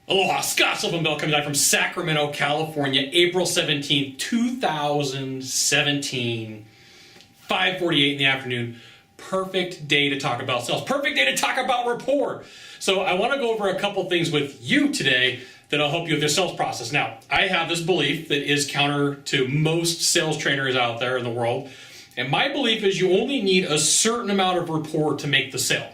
Aloha, Scott Sylvan Bell coming live from Sacramento, California, April 17th, 2017, 5:48 in the afternoon. Perfect day to talk about sales. Perfect day to talk about rapport. So I want to go over a couple things with you today that'll help you with your sales process. Now, I have this belief that is counter to most sales trainers out there in the world. And my belief is you only need a certain amount of rapport to make the sale.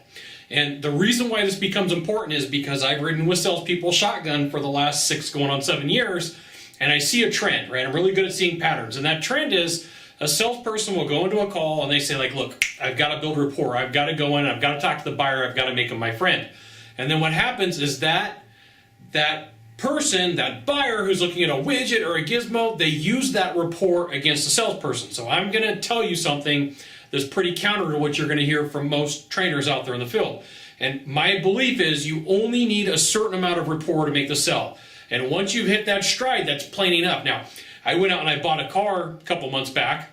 And the reason why this becomes important is because I've ridden with salespeople shotgun for the last 6 going on 7 years, and I see a trend, right? I'm really good at seeing patterns. And that trend is a salesperson will go into a call and they say like, look, I've got to build rapport. I've got to go in, I've got to talk to the buyer, I've got to make him my friend. And then what happens is that person, that buyer who's looking at a widget or a gizmo, they use that rapport against the salesperson. So I'm going to tell you something that's pretty counter to what you're going to hear from most trainers out there in the field. And my belief is you only need a certain amount of rapport to make the sell. And once you've hit that stride, that's plain enough. Now, I went out and I bought a car a couple months back,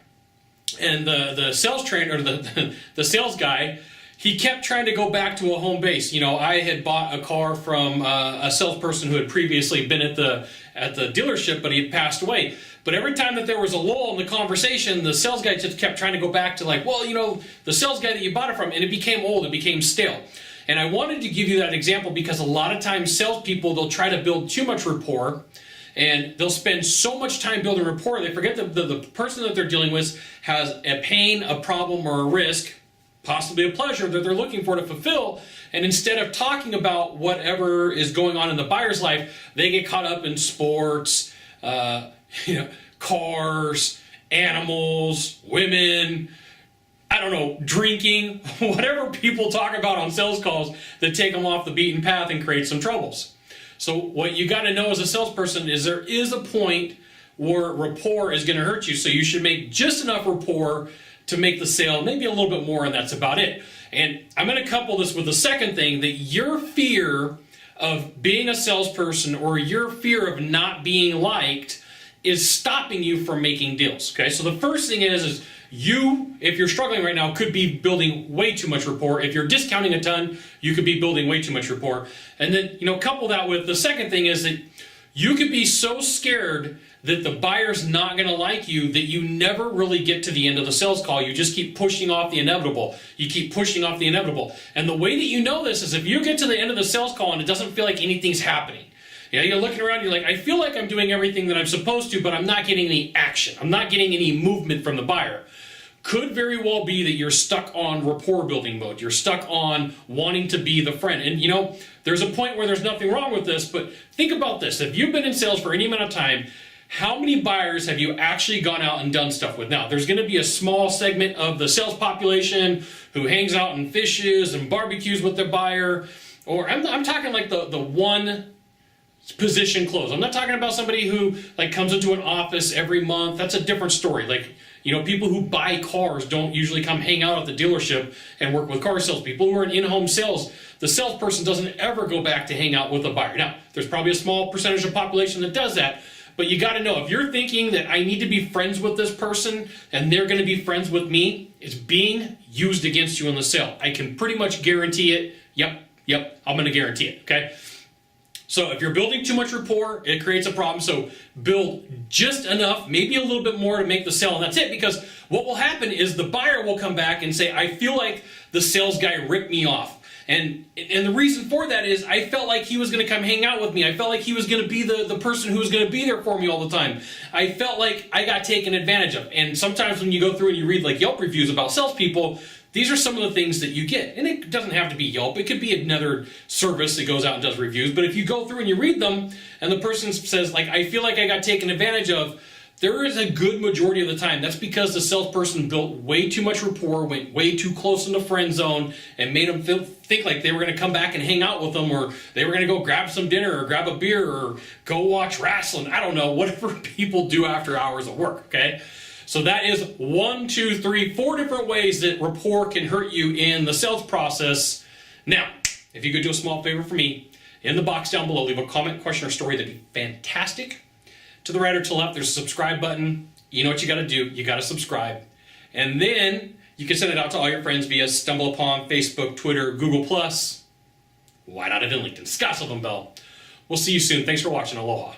and the sales trainer, or the sales guy, he kept trying to go back to a home base. You know, I had bought a car from a salesperson who had previously been at the dealership, but he had passed away. But every time that there was a lull in the conversation, the sales guy just kept trying to go back to like, well, you know, the sales guy that you bought it from, and it became old, it became stale. And I wanted to give you that example because a lot of times salespeople, they'll try to build too much rapport, and they'll spend so much time building rapport, they forget that the person that they're dealing with has a pain, a problem, or a risk, possibly a pleasure that they're looking for to fulfill. And instead of talking about whatever is going on in the buyer's life, they get caught up in sports, cars, animals, women, I don't know, drinking, whatever people talk about on sales calls that take them off the beaten path and create some troubles. So what you got to know as a salesperson is there is a point where rapport is going to hurt you. So you should make just enough rapport to make the sale, maybe a little bit more, and that's about it. And I'm going to couple this with the second thing, that your fear of being a salesperson or your fear of not being liked is stopping you from making deals. Okay, so the first thing is you, if you're struggling right now, could be building way too much rapport. If you're discounting a ton, you could be building way too much rapport. And then, couple that with the second thing is that you could be so scared that the buyer's not going to like you that you never really get to the end of the sales call. You just keep pushing off the inevitable. You keep pushing off the inevitable. And the way that you know this is if you get to the end of the sales call and it doesn't feel like anything's happening. You're looking around, you're like, I feel like I'm doing everything that I'm supposed to, but I'm not getting any action. I'm not getting any movement from the buyer. Could very well be that you're stuck on rapport building mode. You're stuck on wanting to be the friend. And there's a point where there's nothing wrong with this, but think about this. If you've been in sales for any amount of time, how many buyers have you actually gone out and done stuff with? Now, there's going to be a small segment of the sales population who hangs out and fishes and barbecues with their buyer. Or I'm talking like the one position close. I'm not talking about somebody who comes into an office every month. That's a different story. People who buy cars don't usually come hang out at the dealership and work with car sales. People who are in-home sales, the salesperson doesn't ever go back to hang out with a buyer. Now, there's probably a small percentage of population that does that, but you got to know, if you're thinking that I need to be friends with this person and they're going to be friends with me, it's being used against you in the sale. I can pretty much guarantee it. Yep, I'm going to guarantee it, okay? So if you're building too much rapport, it creates a problem. So build just enough, maybe a little bit more to make the sale, and that's it. Because what will happen is the buyer will come back and say, I feel like the sales guy ripped me off. And the reason for that is I felt like he was going to come hang out with me. I felt like he was going to be the person who was going to be there for me all the time. I felt like I got taken advantage of. And sometimes when you go through and you read Yelp reviews about salespeople, these are some of the things that you get. And it doesn't have to be Yelp. It could be another service that goes out and does reviews. But if you go through and you read them and the person says, I feel like I got taken advantage of, there is a good majority of the time that's because the salesperson built way too much rapport, went way too close in the friend zone, and made them think like they were going to come back and hang out with them, or they were going to go grab some dinner or grab a beer or go watch wrestling. I don't know, whatever people do after hours of work, okay? So that is 4 different ways that rapport can hurt you in the sales process. Now, if you could do a small favor for me, in the box down below, leave a comment, question, or story. That'd be fantastic. To the right or to the left, there's a subscribe button. You know what you got to do. You got to subscribe. And then you can send it out to all your friends via StumbleUpon, Facebook, Twitter, Google+. Why not even LinkedIn? Scott Sylvan Bell. We'll see you soon. Thanks for watching. Aloha.